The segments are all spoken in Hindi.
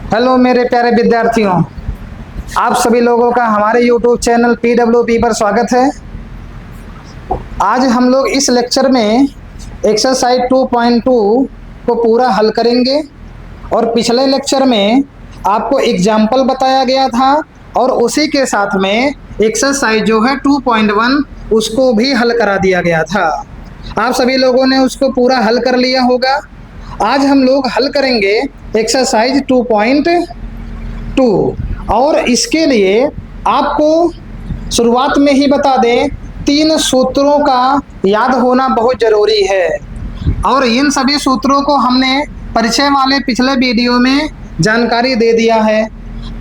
हेलो मेरे प्यारे विद्यार्थियों, आप सभी लोगों का हमारे YouTube चैनल PWP पर स्वागत है। आज हम लोग इस लेक्चर में एक्सरसाइज 2.2 को पूरा हल करेंगे और पिछले लेक्चर में आपको एग्जाम्पल बताया गया था और उसी के साथ में एक्सरसाइज जो है 2.1 उसको भी हल करा दिया गया था। आप सभी लोगों ने उसको पूरा हल कर लिया होगा। आज हम लोग हल करेंगे एक्सरसाइज 2.2 और इसके लिए आपको शुरुआत में ही बता दें, 3 सूत्रों का याद होना बहुत ज़रूरी है और इन सभी सूत्रों को हमने परिचय वाले पिछले वीडियो में जानकारी दे दिया है।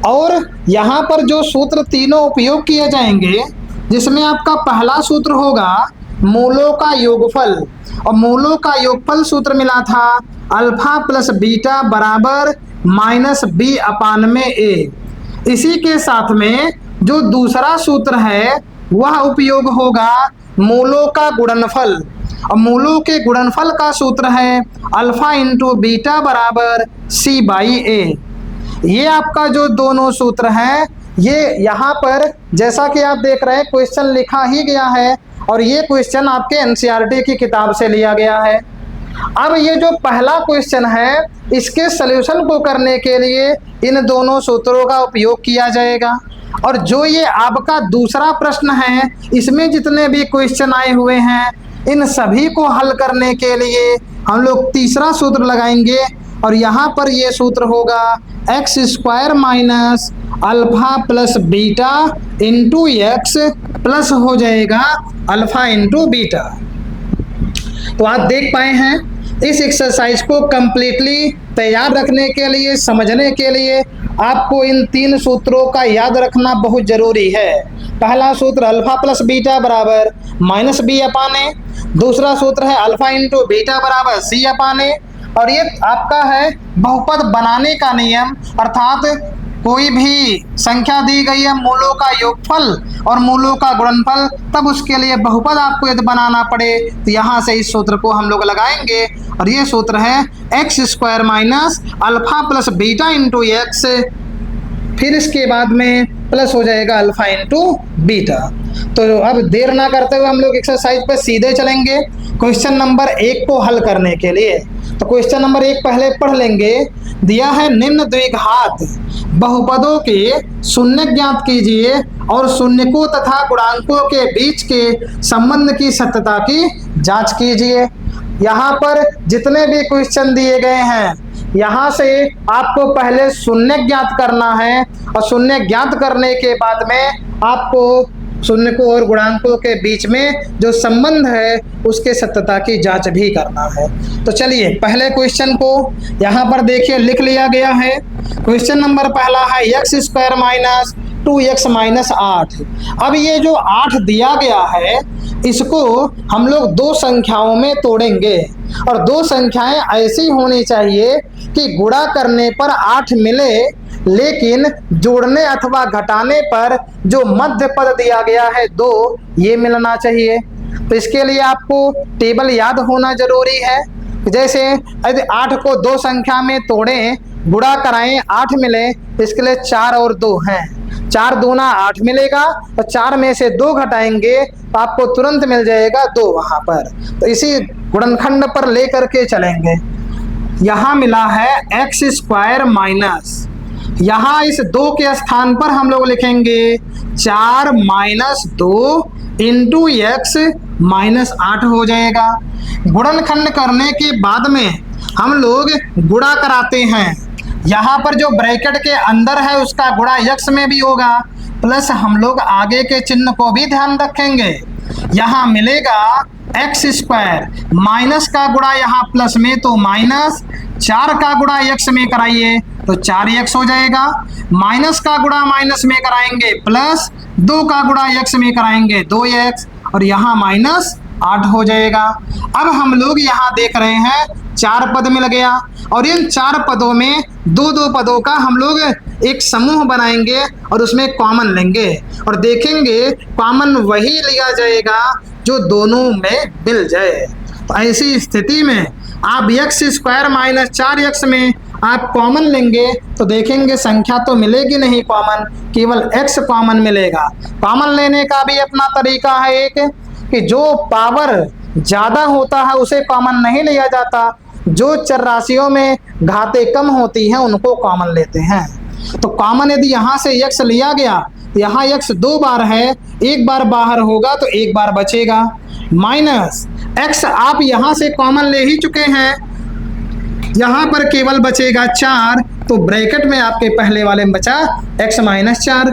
और यहाँ पर जो सूत्र तीनों उपयोग किए जाएंगे, जिसमें आपका पहला सूत्र होगा मूलों का योगफल, और मूलों का योगफल सूत्र मिला था अल्फा प्लस बीटा बराबर माइनस बी अपान में ए। इसी के साथ में जो दूसरा सूत्र है वह उपयोग होगा मूलों का गुणनफल, और मूलों के गुणनफल का सूत्र है अल्फा इंटू बीटा बराबर सी बाई ए। ये आपका जो दोनों सूत्र हैं, ये यहाँ पर जैसा कि आप देख रहे हैं क्वेश्चन लिखा ही गया है और ये क्वेश्चन आपके एनसीईआरटी की किताब से लिया गया है। अब ये जो पहला क्वेश्चन है, इसके सलूशन को करने के लिए इन दोनों सूत्रों का उपयोग किया जाएगा। और जो ये आपका दूसरा प्रश्न है, इसमें जितने भी क्वेश्चन आए हुए हैं, इन सभी को हल करने के लिए हम लोग तीसरा सूत्र लगाएंगे और यहाँ पर ये सूत्र होगा x square minus alpha plus beta into x plus हो जाएगा अल्फा इंटू बीटा। तो आप देख पाए हैं, इस एक्सरसाइज को कंप्लीटली तैयार रखने के लिए, समझने के लिए आपको इन 3 सूत्रों का याद रखना बहुत जरूरी है। पहला सूत्र अल्फा प्लस बीटा बराबर माइनस बी अपान ए, दूसरा सूत्र है अल्फा इंटू बीटा बराबर सी अपान ए, और ये आपका है बहुपद बनाने का नियम, अर्थात कोई भी संख्या दी गई है, मूलों का योगफल और मूलों का गुणनफल, तब उसके लिए बहुपद आपको यदि बनाना पड़े तो यहाँ से इस सूत्र को हम लोग लगाएंगे और ये सूत्र है x square minus alpha plus beta into x, फिर इसके बाद में प्लस हो जाएगा अल्फा इंटू बीटा। तो अब देर ना करते हुए हम लोग एक्सरसाइज पे सीधे चलेंगे क्वेश्चन नंबर 1 को हल करने के लिए। तो क्वेश्चन नंबर 1 पहले पढ़ लेंगे। दिया है निम्न द्विघात बहुपदों के शून्य ज्ञात कीजिए और शून्यकों तथा गुणांकों के बीच के संबंध की सत्यता की जांच कीजिए। यहाँ पर जितने भी क्वेश्चन दिए गए हैं, यहाँ से आपको पहले शून्य ज्ञात करना है और शून्य ज्ञात करने के बाद में आपको शून्यकों और गुणांकों के बीच में जो संबंध है उसके सत्यता की जांच भी करना है। तो चलिए पहले क्वेश्चन को यहाँ पर देखिए लिख लिया गया है। क्वेश्चन नंबर पहला है x square minus 2x minus 8। अब ये जो 8 दिया गया है, इसको हम लोग 2 संख्याओं में तोड़ेंगे और 2 संख्याएं ऐसी होनी चाहिए कि गुणा करने पर 8 मिले, लेकिन जोड़ने अथवा घटाने पर जो मध्य पद दिया गया है 2, ये मिलना चाहिए। तो इसके लिए आपको टेबल याद होना जरूरी है। जैसे यदि 8 को 2 संख्या में तोड़ें, गुणा कराएं, 8 मिले, इसके लिए 4 और 2 हैं, 4 दूना 8 मिलेगा और 4 में से 2 घटाएंगे तो आपको तुरंत मिल जाएगा 2 वहां पर। तो इसी गुणनखंड पर लेकर के चलेंगे। यहाँ मिला है एक्स स्क्वायर माइनस, यहाँ इस 2 के स्थान पर हम लोग लिखेंगे 4 माइनस 2 इंटू एक्स माइनस 8 हो जाएगा। गुणनखंड करने के बाद में हम लोग गुणा कराते हैं। यहाँ पर जो ब्रैकेट के अंदर है उसका गुणा यक्स में भी होगा, प्लस हम लोग आगे के चिन्ह को भी ध्यान रखेंगे। यहाँ मिलेगा एक्स स्क्वायर, माइनस का गुणा यहाँ प्लस में तो माइनस, 4 का गुणा एक्स में कराइए तो 4x हो जाएगा, माइनस का गुणा माइनस में कराएंगे प्लस, 2 का गुणा x में कराएंगे 2x, और यहाँ माइनस 8 हो जाएगा। अब हम लोग यहाँ देख रहे हैं 4 पद मिल गया और इन 4 पदों में 2-2 पदों का हम लोग एक समूह बनाएंगे और उसमें कॉमन लेंगे और देखेंगे कॉमन वही लिया जाएगा जो दोनों में मिल जाए। तो ऐसी स्थिति में आप एक्स स्क्वायर माइनस 4x में आप कॉमन लेंगे तो देखेंगे संख्या तो मिलेगी नहीं कॉमन, केवल x कॉमन मिलेगा। कॉमन लेने का भी अपना तरीका है एक, कि जो पावर ज्यादा होता है उसे कॉमन नहीं लिया जाता, जो चर राशियों में घातें कम होती हैं उनको कॉमन लेते हैं। तो कॉमन यदि यहाँ से x लिया गया, यहाँ x 2 बार है, 1 बार बाहर होगा तो 1 बार बचेगा, माइनस x आप यहाँ से कॉमन ले ही चुके हैं, यहाँ पर केवल बचेगा 4, तो ब्रैकेट में आपके पहले वाले में बचा x माइनस 4,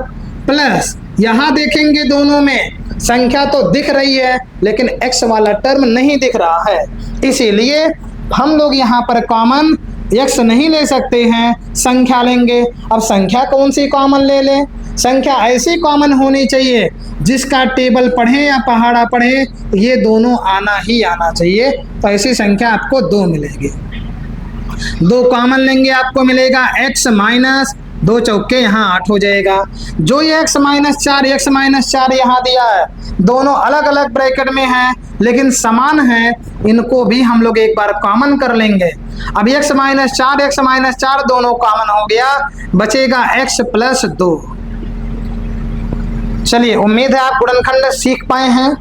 प्लस यहाँ देखेंगे दोनों में संख्या तो दिख रही है लेकिन x वाला टर्म नहीं दिख रहा है, इसीलिए हम लोग यहाँ पर कॉमन x नहीं ले सकते हैं, संख्या लेंगे। अब संख्या कौन सी कॉमन ले लें? संख्या ऐसी कॉमन होनी चाहिए जिसका टेबल पढ़े या पहाड़ा पढ़े ये दोनों आना ही आना चाहिए, तो ऐसी संख्या आपको 2 मिलेगी। 2 कॉमन लेंगे आपको मिलेगा x माइनस 2 चौके यहाँ 8 हो जाएगा। जो ये x माइनस 4 यहाँ दिया है, दोनों अलग अलग ब्रैकेट में है लेकिन समान है, इनको भी हम लोग एक बार कॉमन कर लेंगे। अब x माइनस 4 दोनों कॉमन हो गया, बचेगा x प्लस 2। चलिए, उम्मीद है आप गुणनखंड सीख पाए हैं।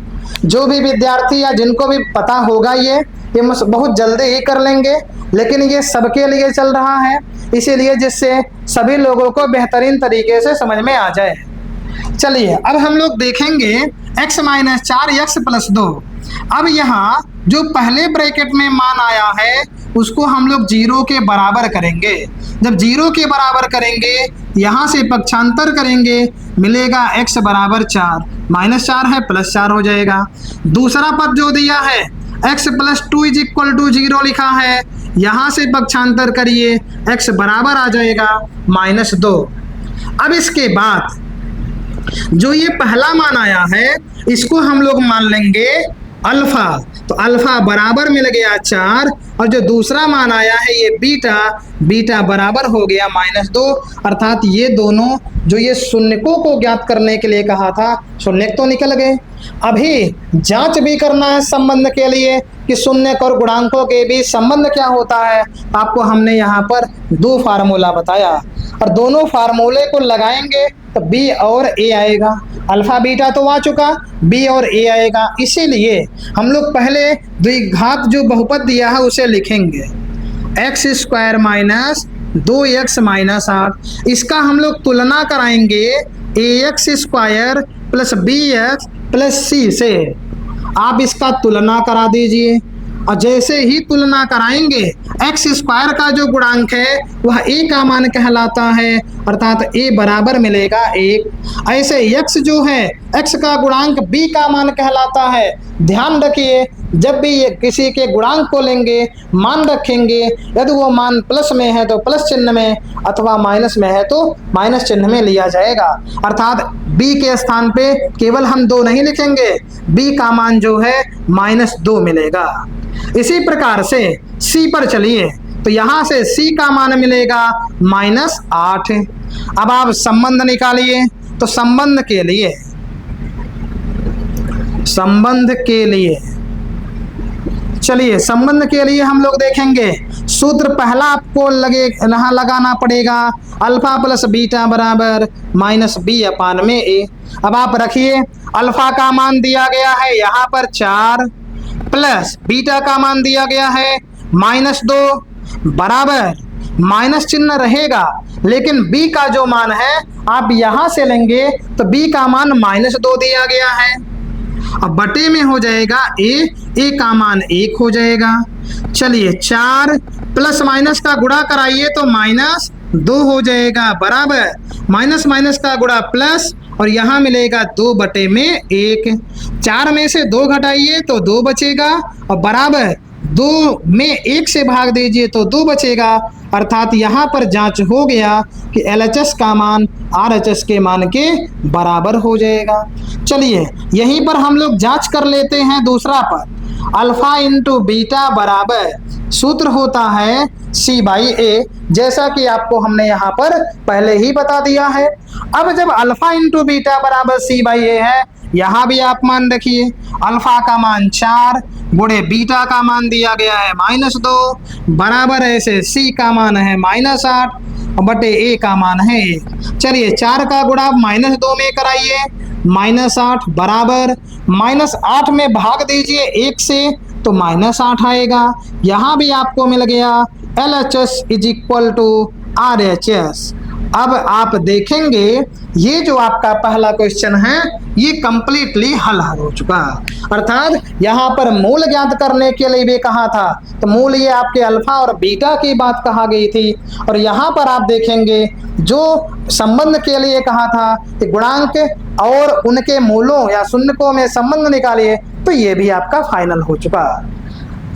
जो भी विद्यार्थी या जिनको भी पता होगा ये बहुत जल्दी ही कर लेंगे, लेकिन ये सबके लिए चल रहा है, इसीलिए जिससे सभी लोगों को बेहतरीन तरीके से समझ में आ जाए। चलिए, अब हम लोग देखेंगे x माइनस 4 x प्लस 2। अब यहाँ जो पहले ब्रैकेट में मान आया है उसको हम लोग 0 के बराबर करेंगे। जब 0 के बराबर करेंगे, यहाँ से पक्षांतर करेंगे, मिलेगा x बराबर 4, माइनस 4 है प्लस 4 हो जाएगा। दूसरा पद जो दिया है x plus 2 is equal to 0 लिखा है, यहाँ से पक्षांतर करिए, x बराबर आ जाएगा माइनस 2। अब इसके बाद जो ये पहला मान आया है इसको हम लोग मान लेंगे अल्फा, तो अल्फा बराबर मिल गया 4, और जो दूसरा मान आया है ये बीटा बराबर हो गया माइनस 2, अर्थात ये दोनों जो ये शून्यकों को ज्ञात करने के लिए कहा था, शून्यक तो निकल गए। अभी जांच भी करना है संबंध के लिए कि शून्यक और गुणांकों के बीच संबंध क्या होता है। आपको हमने यहाँ पर 2 फार्मूला बताया, और दोनों फार्मूले को लगाएंगे तो b और a आएगा। अल्फा बीटा तो आ चुका, b और a आएगा, इसीलिए हम लोग पहले द्विघात जो बहुपद दिया है उसे लिखेंगे, x square minus 2x minus 8। इसका हम लोग तुलना कराएंगे ax square plus bx plus c से। आप इसका तुलना करा दीजिए, और जैसे ही तुलना कराएंगे x स्क्वायर का जो गुणांक है वह a का मान कहलाता है, अर्थात a बराबर मिलेगा 1। ऐसे x जो है x का गुणांक b का मान कहलाता है। ध्यान रखिए, जब भी ये किसी के गुणांक को लेंगे, मान रखेंगे, यदि वो मान प्लस में है तो प्लस चिन्ह में, अथवा माइनस में है तो माइनस चिन्ह में लिया जाएगा। अर्थात b के स्थान पे केवल हम 2 नहीं लिखेंगे, b का मान जो है माइनस 2 मिलेगा। इसी प्रकार से c पर चलिए, तो यहाँ से c का मान मिलेगा माइनस 8। अब आप संबंध निकालिए, तो संबंध के लिए चलिए, संबंध के लिए हम लोग देखेंगे सूत्र पहला आपको यहाँ लगाना पड़ेगा, अल्फा प्लस बीटा बराबर माइनस b अपान में a। अब आप रखिए, अल्फा का मान दिया गया है यहाँ पर 4, प्लस बीटा का मान दिया गया है माइनस 2, बराबर माइनस चिन्ह रहेगा, लेकिन b का जो मान है आप यहाँ से लेंगे तो b का मान माइनस 2 दिया गया है। अब बटे में हो जाएगा a का मान 1 हो जाएगा। चलिए, 4 प्लस माइनस का गुणा कराइए तो माइनस 2 हो जाएगा, बराबर माइनस माइनस का गुणा प्लस, और यहाँ मिलेगा 2 बटे में 1। 4 में से 2 घटाइए तो 2 बचेगा, और बराबर 2 में 1 से भाग दीजिए तो 2 बचेगा। अर्थात यहाँ पर जांच हो गया कि LHS का मान RHS के मान के बराबर हो जाएगा। चलिए, यहीं पर हम लोग जांच कर लेते हैं दूसरा पद, अल्फा इंटू बीटा बराबर सूत्र होता है c/a, जैसा कि आपको हमने यहाँ पर पहले ही बता दिया है। अब जब अल्फा इंटू बीटा बराबर c/a है, यहाँ भी आप मान रखिए, अल्फा का मान 4 गुणे बीटा का मान दिया गया है -2 बराबर ऐसे सी का मान है -8 बटे ए का मान है 1। चलिए 4 का गुणा -2 में कराइए, -8 बराबर -8 में भाग दीजिए 1 से तो -8 आएगा। यहाँ भी आपको मिल गया LHS is equal to RHS। अब आप देखेंगे ये जो आपका पहला क्वेश्चन है ये कंप्लीटली हल हो चुका, अर्थात यहाँ पर मूल ज्ञात करने के लिए भी कहा था, तो मूल ये आपके अल्फा और बीटा की बात कहा गई थी, और यहाँ पर आप देखेंगे जो संबंध के लिए कहा था कि गुणांक और उनके मूलों या शून्यकों में संबंध निकालिए, तो ये भी आपका फाइनल हो चुका।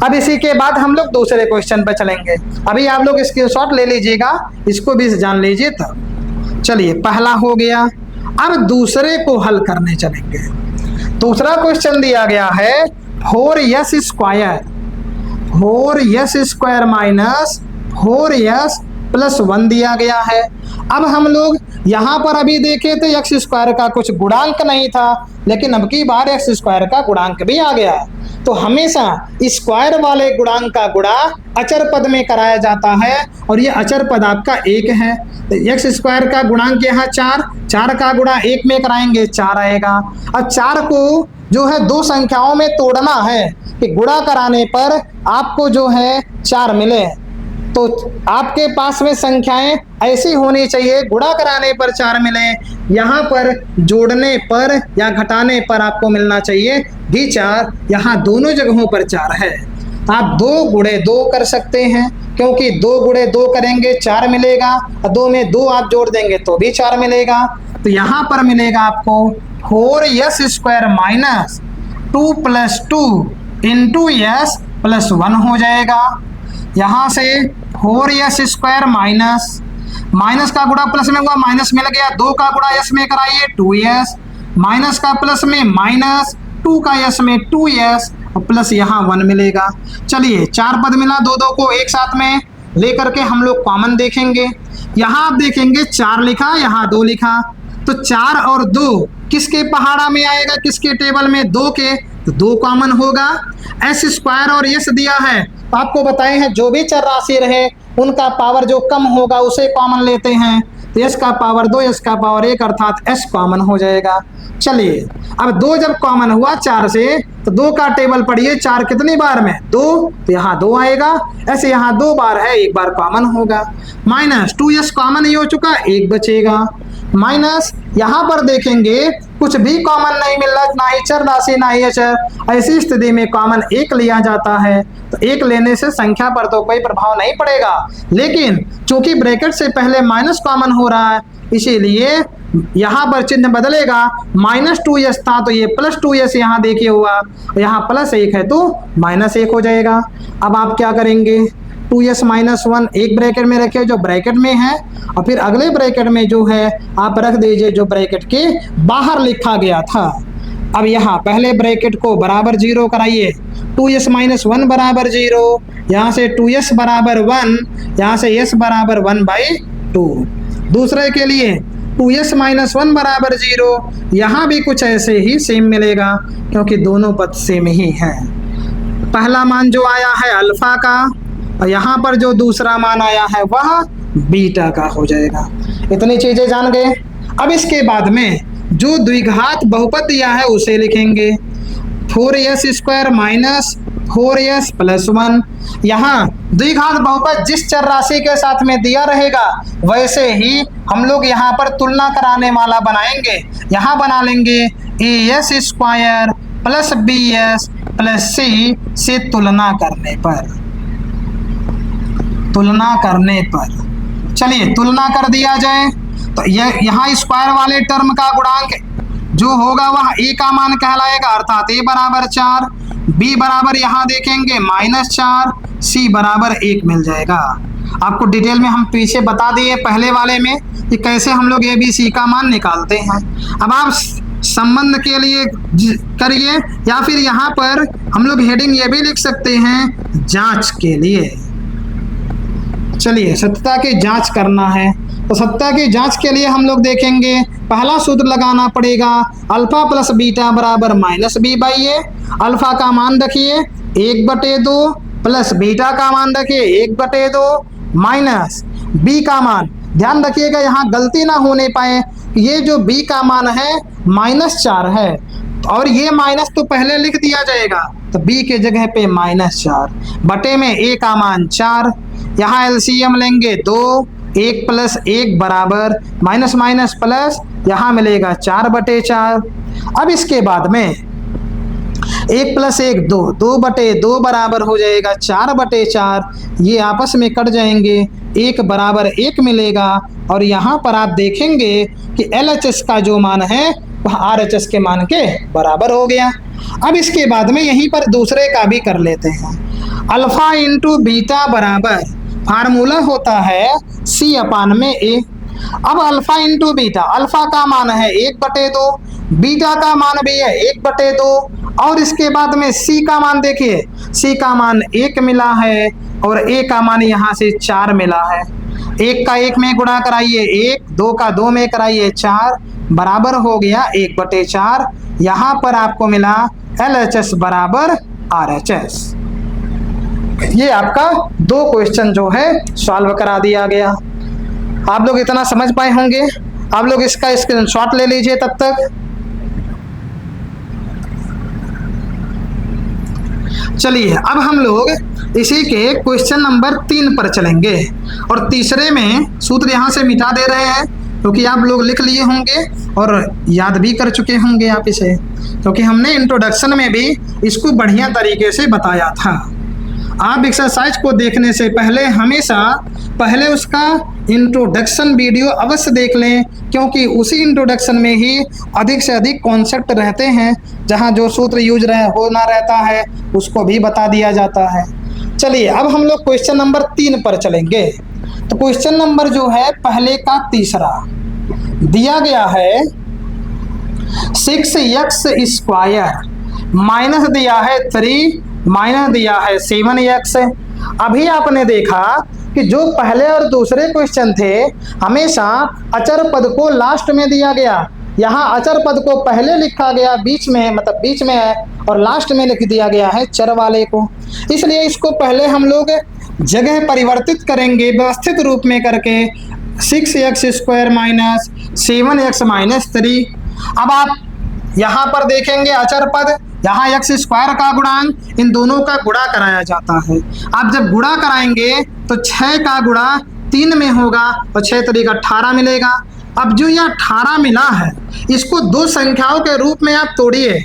अब इसी के बाद हम लोग दूसरे क्वेश्चन पर चलेंगे। अभी आप लोग स्क्रीनशॉट ले लीजिएगा, इसको भी जान लीजिए तब। चलिए पहला हो गया, अब दूसरे को हल करने चलेंगे। दूसरा क्वेश्चन दिया गया है 4s square, 4s square minus 4s plus 1 दिया गया है। अब हम लोग यहाँ पर अभी देखे थे एक्स स्क्वायर का कुछ गुणांक नहीं था, लेकिन अब की बार एक्स स्क्वायर का गुणांक भी आ गया, तो हमेशा स्क्वायर वाले गुणांक का गुणा अचर पद में कराया जाता है, और ये अचर पद आपका 1 है। तो एक्स स्क्वायर का गुणांक यहाँ 4, 4 का गुणा 1 में कराएंगे 4 आएगा। अब 4 को जो है दो संख्याओं में तोड़ना है कि गुणा कराने पर आपको जो है 4 मिले, तो आपके पास में संख्याएं ऐसी होनी चाहिए गुणा कराने पर 4 मिले, यहाँ पर जोड़ने पर या घटाने पर आपको मिलना चाहिए भी 4, यहाँ दोनों जगहों पर 4 है। आप 2 गुणे 2 कर सकते हैं, क्योंकि 2 गुणे 2 करेंगे 4 मिलेगा, और 2 में 2 आप जोड़ देंगे तो भी 4 मिलेगा। तो यहाँ पर मिलेगा आपको 4s square minus 2 + 2 into s plus 1 हो जाएगा। यहाँ से 4s स्क्वायर माइनस का गुणा प्लस में हुआ, माइनस मिल गया, 2 का गुणा s में कराइए 2s, माइनस का प्लस में माइनस, 2 का s में 2s और प्लस यहाँ 1 मिलेगा। चलिए 4 पद मिला, 2 को एक साथ में लेकर के हम लोग कॉमन देखेंगे। यहाँ आप देखेंगे 4 लिखा, यहाँ 2 लिखा, तो 4 और 2 किसके पहाड़ा में आएगा, किसके टेबल में, 2 के, तो 2 कॉमन होगा। एस स्क्वायर और यस दिया है, तो आपको बताए हैं जो भी चर राशि रहे उनका पावर जो कम होगा उसे कॉमन लेते हैं, तो एस का पावर 2, एस का पावर 1 अर्थात एस कॉमन हो जाएगा। चलिए अब 2 जब कॉमन हुआ 4 से, तो 2 का टेबल पढ़िए, 4 कितनी बार में 2, तो यहाँ 2 आएगा, ऐसे यहाँ 2 बार है, 1 बार कॉमन होगा। माइनस 2s कॉमन ही हो चुका, 1 बचेगा। माइनस यहाँ पर देखेंगे कुछ भी कॉमन नहीं मिल रहा, ना ही चर राशि ना ही अचर, ऐसी स्थिति में कॉमन 1 लिया जाता है, तो 1 लेने से संख्या पर तो कोई प्रभाव नहीं पड़ेगा, लेकिन चूंकि ब्रैकेट से पहले माइनस कॉमन हो रहा है इसीलिए यहाँ पर चिन्ह बदलेगा, -2s था तो ये +2s यहाँ देखिए हुआ, यहाँ +1 है तो -1 हो जाएगा। अब आप क्या करेंगे, 2s - 1 एक ब्रैकेट में रखे जो ब्रैकेट में है, और फिर अगले ब्रैकेट में जो है आप रख दीजिए जो ब्रैकेट के बाहर लिखा गया था। अब यहाँ पहले ब्रैकेट को बराबर 0 कराइए, 2s - 1 बराबर 0, यहाँ से 2s बराबर 1, यहाँ से s बराबर 1/2। दूसरे के लिए 2s - 1 बराबर 0, यहाँ भी कुछ ऐसे ही सेम मिलेगा क्योंकि दोनों पद सेम ही हैं। पहला मान जो आया है अल्फा का, और यहाँ पर जो दूसरा मान आया है वह बीटा का हो जाएगा। इतनी चीजें जान गए। अब इसके बाद में जो द्विघात बहुपद दिया है उसे लिखेंगे, 4s square minus 4s plus 1। यहाँ द्विघात बहुपद जिस चर राशि के साथ में दिया रहेगा वैसे ही हम लोग यहाँ पर तुलना कराने वाला बनाएंगे। यहाँ बना लेंगे as square plus bs plus c से तुलना करने पर चलिए तुलना कर दिया जाए, तो यहाँ स्क्वायर वाले टर्म का गुणांक जो होगा वह a का मान कहलाएगा, अर्थात a बराबर 4, b बराबर यहाँ देखेंगे -4, c बराबर 1 मिल जाएगा। आपको डिटेल में हम पीछे बता दिए पहले वाले में कि कैसे हम लोग a b c का मान निकालते हैं। अब आप संबंध के लिए करिए, या फिर यहाँ पर हम लोग हेडिंग ये भी लिख सकते हैं जांच के लिए। चलिए सत्यता की जांच करना है, तो सत्यता की जांच के लिए हम लोग देखेंगे, पहला सूत्र लगाना पड़ेगा, अल्फा प्लस बीटा बराबर minus B by A. Alpha का मान रखिए 1/2 प्लस बीटा का मान रखिए 1/2 माइनस बी का मान, ध्यान रखिएगा यहाँ गलती ना होने पाए, ये जो बी का मान है -4 है और ये माइनस तो पहले लिख दिया जाएगा, तो बी के जगह पे -4 बटे में ए का मान 4, यहाँ एलसीएम लेंगे 2, 1 प्लस 1 बराबर माइनस माइनस प्लस, यहाँ मिलेगा 4/4। अब इसके बाद में 1 प्लस 1 2, 2/2 बराबर हो जाएगा 4/4, ये आपस में कट जाएंगे, 1 बराबर 1 मिलेगा और यहाँ पर आप देखेंगे कि LHS का जो मान है वह RHS के मान के बराबर हो गया। अब इसके बाद में यहीं पर दूसरे का भी कर लेते हैं, अल्फा इंटू बीटा बराबर फार्मूला होता है C/A। अब अल्फा इंटू बीटा, अल्फा का मान है 1/2, बीटा का मान भी है 1/2 और इसके बाद में C का मान देखिए, C का मान 1 मिला है और A का मान यहाँ से 4 मिला है। 1 का 1 में गुणा कराइए 1, 2 का 2 में कराइए 4, बराबर हो गया 1/4। यहाँ पर आपको मिला LHS बराबर RHS। ये आपका 2 क्वेश्चन जो है सॉल्व करा दिया गया। आप लोग इतना समझ पाए होंगे, आप लोग इसका स्क्रीनशॉट ले लीजिए तब तक। चलिए अब हम लोग इसी के क्वेश्चन नंबर 3 पर चलेंगे और तीसरे में सूत्र यहाँ से मिटा दे रहे हैं क्योंकि आप लोग लिख लिए होंगे और याद भी कर चुके होंगे आप इसे, क्योंकि हमने इंट्रोडक्शन में भी इसको बढ़िया तरीके से बताया था। आप एक्सरसाइज को देखने से पहले हमेशा पहले उसका इंट्रोडक्शन वीडियो अवश्य देख लें, क्योंकि उसी इंट्रोडक्शन में ही अधिक से अधिक कॉन्सेप्ट रहते हैं, जहां जो सूत्र यूज होना रहता है उसको भी बता दिया जाता है। चलिए अब हम लोग क्वेश्चन नंबर 3 पर चलेंगे। तो क्वेश्चन नंबर जो है पहले का तीसरा दिया गया है 6x² माइनस दिया है 3 माइनस दिया है 7x। अभी आपने देखा कि जो पहले और दूसरे क्वेश्चन थे हमेशा अचर पद को लास्ट में दिया गया, यहाँ अचर पद को पहले लिखा गया बीच में, मतलब बीच में है, और लास्ट में लिख दिया गया है चर वाले को। इसलिए इसको पहले हम लोग जगह परिवर्तित करेंगे व्यवस्थित रूप में करके 6x² माइनस 7x माइनस 3। अब आप यहाँ पर देखेंगे अचर पद, यहाँ x² का गुणांक, इन दोनों का गुणा कराया जाता है। आप जब गुणा कराएंगे तो 6 का गुणा 3 में होगा और 6 3 18 मिलेगा। अब जो यह 18 मिला है इसको 2 संख्याओं के रूप में आप तोड़िए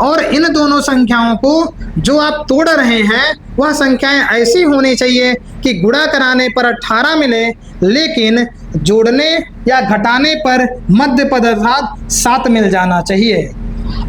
और इन दोनों संख्याओं को जो आप तोड़ रहे हैं वह संख्याएं ऐसी होनी चाहिए कि गुणा कराने पर 18 मिले, लेकिन जोड़ने या घटाने पर मध्य पद अर्थात 7 मिल जाना चाहिए।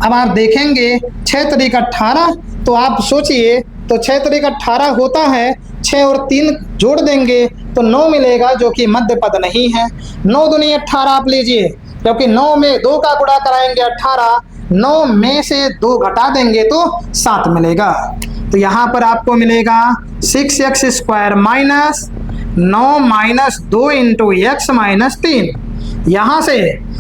अब आप देखेंगे 6 3 18, तो आप सोचिए, तो 6 3 18 होता है, 6 और 3 जोड़ देंगे तो 9 मिलेगा, जो कि मध्य पद नहीं है। 9 दूनी 18 आप लीजिए, क्योंकि 9 में 2 का गुणा कराएंगे 18, 9 में से 2 घटा देंगे तो 7 मिलेगा। तो यहाँ पर आपको मिलेगा 6x² minus 9 minus 2 into x minus 3। यहाँ से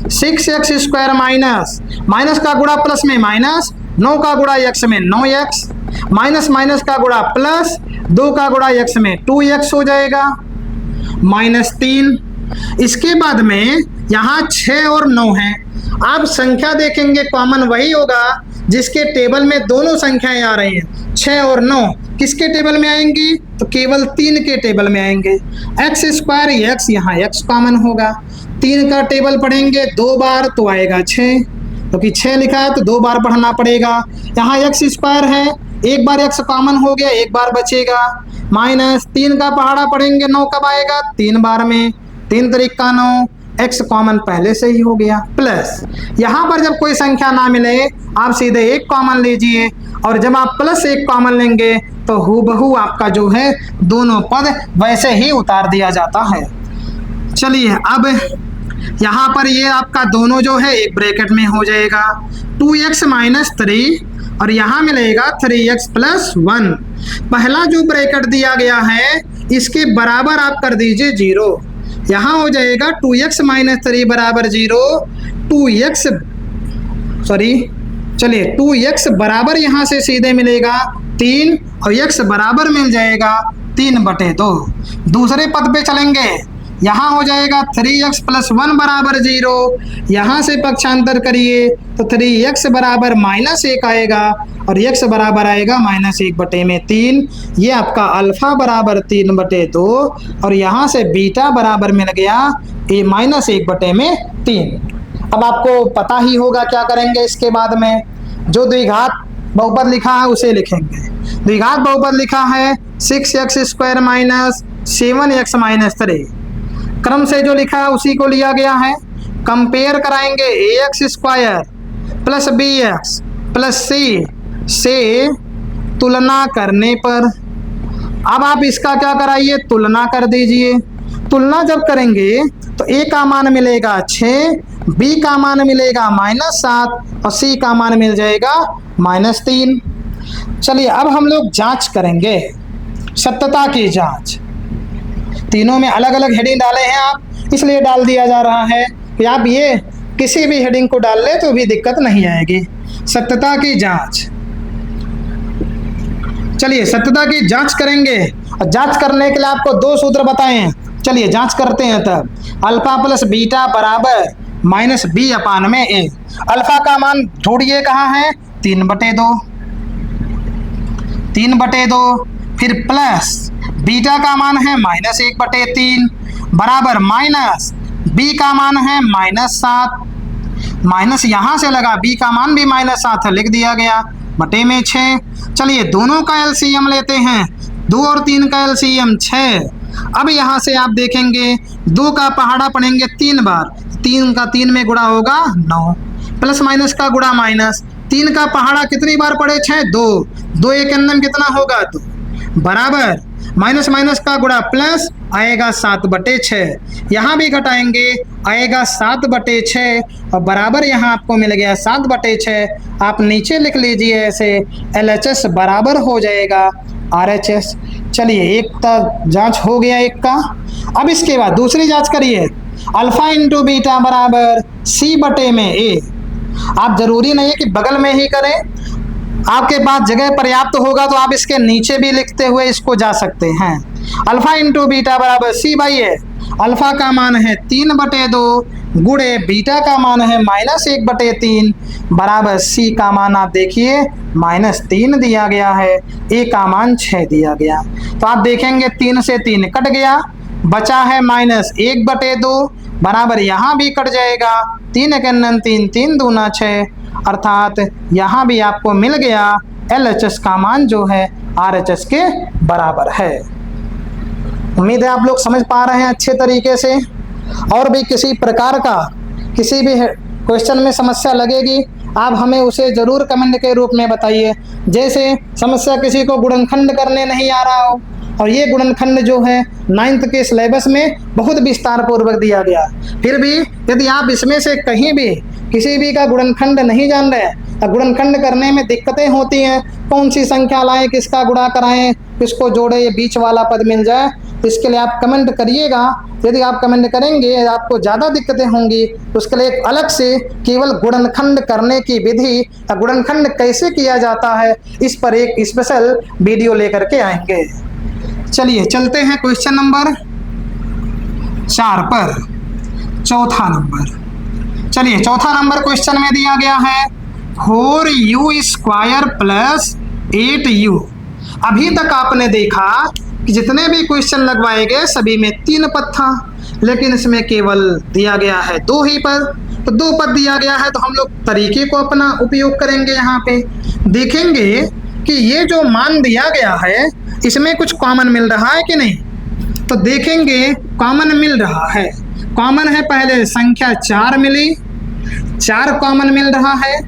6x² माइनस माइनस का गुणा प्लस में माइनस, 9 का गुणा x में 9x, माइनस माइनस का गुणा प्लस, 2 का गुणा x में 2x हो जाएगा माइनस 3। इसके बाद में यहाँ 6 और 9 है। आप संख्या देखेंगे कॉमन वही होगा जिसके टेबल में दोनों संख्याएं आ रही हैं। 6 और 9 किसके टेबल में आएंगी? तो केवल 3 के टेबल में आएंगे। x² x, यहाँ x कॉमन होगा। 3 का टेबल पढ़ेंगे 2 बार तो आएगा 6, क्योंकि 6 लिखा है तो 2 बार पढ़ना पड़ेगा। यहाँ x² है, 1 बार x कॉमन हो गया, 1 बार बचेगा। माइनस 3 का पहाड़ा पढ़ेंगे 9 कब आएगा? 3 बार में, 3 तरीका 9, x कॉमन पहले से ही हो गया। प्लस यहाँ पर जब कोई संख्या ना मिले आप सीधे 1 कॉमन लीजिए, और जब आप प्लस 1 कॉमन लेंगे तो हूबहू आपका जो है दोनों पद वैसे ही उतार दिया जाता है। चलिए अब यहाँ पर ये आपका दोनों जो है एक ब्रैकेट में हो जाएगा, 2x माइनस 3 और यहाँ मिलेगा 3x प्लस 1। पहला जो ब्रैकेट दिया गया है इसके बराबर आप कर दीजिए 0। यहाँ हो जाएगा 2x माइनस 3 बराबर 0। 2x सॉरी चलिए 2x बराबर यहाँ से सीधे मिलेगा 3 और x बराबर मिल जाएगा 3/2। दूसरे पद पे चलेंगे, यहाँ हो जाएगा 3x प्लस 1 बराबर 0। यहाँ से पक्षांतर करिए तो 3x बराबर -1 आएगा और x बराबर आएगा -1/3। ये आपका अल्फा बराबर 3/2 और यहाँ से बीटा बराबर मिल गया ये -1/3। अब आपको पता ही होगा क्या करेंगे इसके बाद में, जो द्विघात बहुपद लिखा है उसे लिखेंगे। द्विघात बहुपद लिखा है 6x² माइनस 7x माइनस 3। क्रम से जो लिखा है उसी को लिया गया है। कंपेयर कराएंगे ax² plus bx plus c से तुलना करने पर। अब आप इसका क्या कराइए, तुलना कर दीजिए। तुलना जब करेंगे तो a का मान मिलेगा 6, b का मान मिलेगा -7 और c का मान मिल जाएगा -3। चलिए अब हम लोग जांच करेंगे, सत्यता की जांच। तीनों में अलग अलग हेडिंग डाले हैं आप, इसलिए डाल दिया जा रहा है कि आप ये किसी भी हेडिंग को डाल ले तो भी दिक्कत नहीं आएगी। सत्यता की जांच, चलिए सत्यता की जांच करेंगे। और जांच करने के लिए आपको 2 सूत्र बताएं। चलिए जांच करते हैं तब। अल्फा प्लस बीटा बराबर -b/a। अल्फा का मान ढूंढिए कहाँ है, 3/2। 3/2 फिर प्लस बीटा का मान है -1/3 बराबर माइनस b का मान है -7। माइनस यहाँ से लगा, b का मान भी -7 है, लिख दिया गया बटे में 6। चलिए दोनों का एलसीएम लेते हैं। 2 और 3 का एलसीएम 6। अब यहाँ से आप देखेंगे 2 का पहाड़ा पढ़ेंगे 3 बार, 3 का 3 में गुणा होगा 9, प्लस माइनस का गुणा माइनस। 3 का पहाड़ा कितनी बार पढ़े 6, 2। 2 एक अंदर कितना होगा 2 बराबर माइनस माइनस का गुणा प्लस आएगा 7/6। यहाँ भी घटाएंगे आएगा 7/6 और बराबर यहाँ आपको मिल गया 7/6। आप नीचे लिख लीजिए ऐसे, LHS बराबर हो जाएगा RHS। चलिए एक का जांच हो गया एक का। अब इसके बाद दूसरी जांच करिए। अल्फा इंटू बीटा बराबर C/A। आप जरूरी नहीं है कि बगल में ही करें, आपके पास जगह पर्याप्त होगा तो आप इसके नीचे भी लिखते हुए इसको जा सकते हैं। अल्फा इंटू बीटा बराबर C/A। अल्फा का मान है 3/2 गुणे बीटा का मान है -1/3 बराबर C का मान आप देखिए -3 दिया गया है, A का मान 6 दिया गया। तो आप देखेंगे 3 से 3 कट गया, बचा है -1/2 बराबर यहाँ भी कट जाएगा। 3 के 3, 3 दूना 6, अर्थात यहाँ भी आपको मिल गया LHS का मान जो है RHS के बराबर है। उम्मीद है आप लोग समझ पा रहे हैं अच्छे तरीके से। और भी किसी प्रकार का किसी भी क्वेश्चन में समस्या लगेगी आप हमें उसे ज़रूर कमेंट के रूप में बताइए। जैसे समस्या किसी को गुणनखंड करने नहीं आ रहा हो, और ये गुणनखंड जो है 9th के सिलेबस में बहुत विस्तार पूर्वक दिया गया, फिर भी यदि आप इसमें से कहीं भी किसी भी का गुणनखंड नहीं जान रहे हैं, गुणनखंड करने में दिक्कतें होती हैं, कौन सी संख्या लाएं, किसका गुणा कराएं, किसको जोड़े, ये बीच वाला पद मिल जाए, इसके लिए आप कमेंट करिएगा। यदि आप कमेंट करेंगे आपको ज़्यादा दिक्कतें होंगी, उसके लिए एक अलग से केवल गुणनखंड करने की विधि या गुणनखंड कैसे किया जाता है इस पर एक स्पेशल वीडियो लेकर के आएंगे। चलिए चलते हैं क्वेश्चन नंबर 4 पर, चौथा नंबर। चलिए चौथा नंबर क्वेश्चन में दिया गया है 4u² प्लस 8u। अभी तक आपने देखा कि जितने भी क्वेश्चन लगवाए गए सभी में 3 पद था, लेकिन इसमें केवल दिया गया है 2 ही पद। तो 2 पद दिया गया है तो हम लोग तरीके को अपना उपयोग करेंगे। यहाँ पे देखेंगे कि ये जो मान दिया गया है इसमें कुछ कॉमन मिल रहा है कि नहीं, तो देखेंगे कॉमन मिल रहा है। कॉमन है, पहले संख्या 4 मिली, 4 कॉमन मिल रहा है,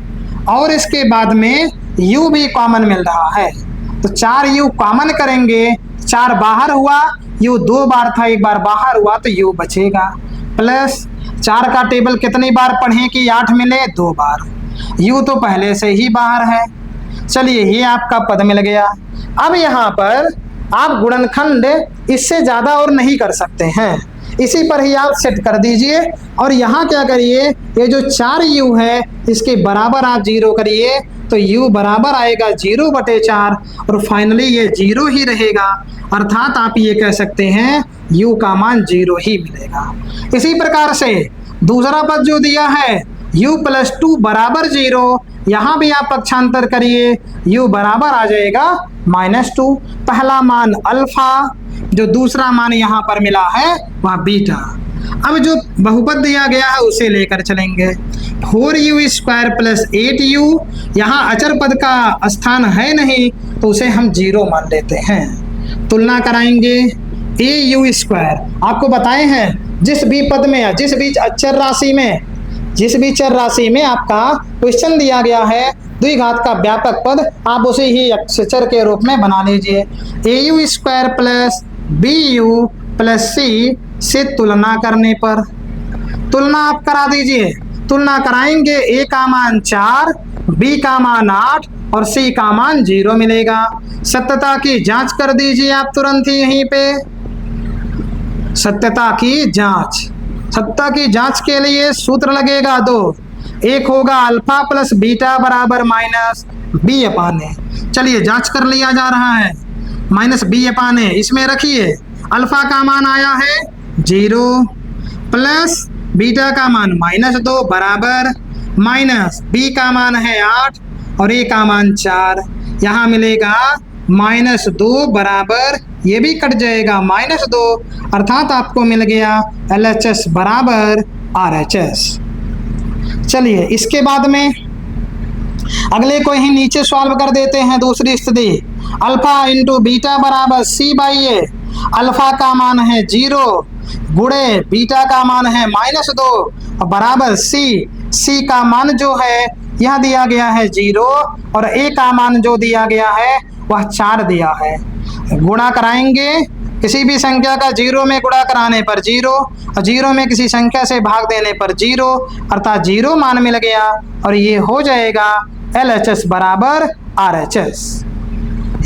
और इसके बाद में u भी कॉमन मिल रहा है। तो 4u कॉमन करेंगे, 4 बाहर हुआ, u 2 बार था, 1 बार बाहर हुआ तो u बचेगा। प्लस 4 का टेबल कितनी बार पढ़ें कि 8 मिले, 2 बार, u तो पहले से ही बाहर है। चलिए ये आपका पद मिल गया। अब यहाँ पर आप गुणनखंड इससे ज़्यादा और नहीं कर सकते हैं, इसी पर ही आप सेट कर दीजिए। और यहाँ क्या करिए, ये जो 4u है इसके बराबर आप 0 करिए, तो u बराबर आएगा 0/4 और फाइनली ये 0 ही रहेगा, अर्थात आप ये कह सकते हैं u का मान 0 ही मिलेगा। इसी प्रकार से दूसरा पद जो दिया है u + 2 = 0, यहाँ भी आप पक्षांतर करिए, u बराबर आ जाएगा -2। पहला मान अल्फा, जो दूसरा मान यहाँ पर मिला है वह बीटा। अब जो बहुपद दिया गया है उसे लेकर चलेंगे। 4u² + 8u, यहाँ अचर पद का स्थान है नहीं तो उसे हम 0 मान लेते हैं। तुलना कराएंगे au², आपको बताए हैं जिस भी पद में या जिस भी चर राशि में आपका क्वेश्चन दिया गया है द्विघात का व्यापक पद, आप उसे ही अक्षर के रूप में बना लीजिए। au² + bu + c से तुलना करने पर, तुलना आप करा दीजिए। तुलना कराएंगे, a का मान 4, b का मान 8 और c का मान 0 मिलेगा। सत्यता की जांच कर दीजिए आप तुरंत ही यहीं पे। सत्यता की जांच के लिए सूत्र लगेगा 2। एक होगा अल्फा + बीटा = -b/a। चलिए जांच कर लिया जा रहा है। -b/a इसमें रखिए, अल्फा का मान आया है 0 प्लस बीटा का मान -2 बराबर -b का मान है 8 और a का मान 4, यहाँ मिलेगा -2 बराबर, ये भी कट जाएगा -2, अर्थात आपको मिल गया LHS बराबर RHS। चलिए इसके बाद में अगले को ही नीचे सॉल्व कर देते हैं। दूसरी स्थिति, अल्फा × बीटा = c/a। अल्फा का मान है 0 गुणे बीटा का मान है -2 बराबर c का मान जो है यह दिया गया है 0 और a का मान जो दिया गया है वह 4 दिया है। गुणा कराएंगे, किसी भी संख्या का 0 में गुणा कराने पर 0 और 0 में किसी संख्या से भाग देने पर 0, अर्थात 0 मान मिल गया और ये हो जाएगा LHS बराबर RHS।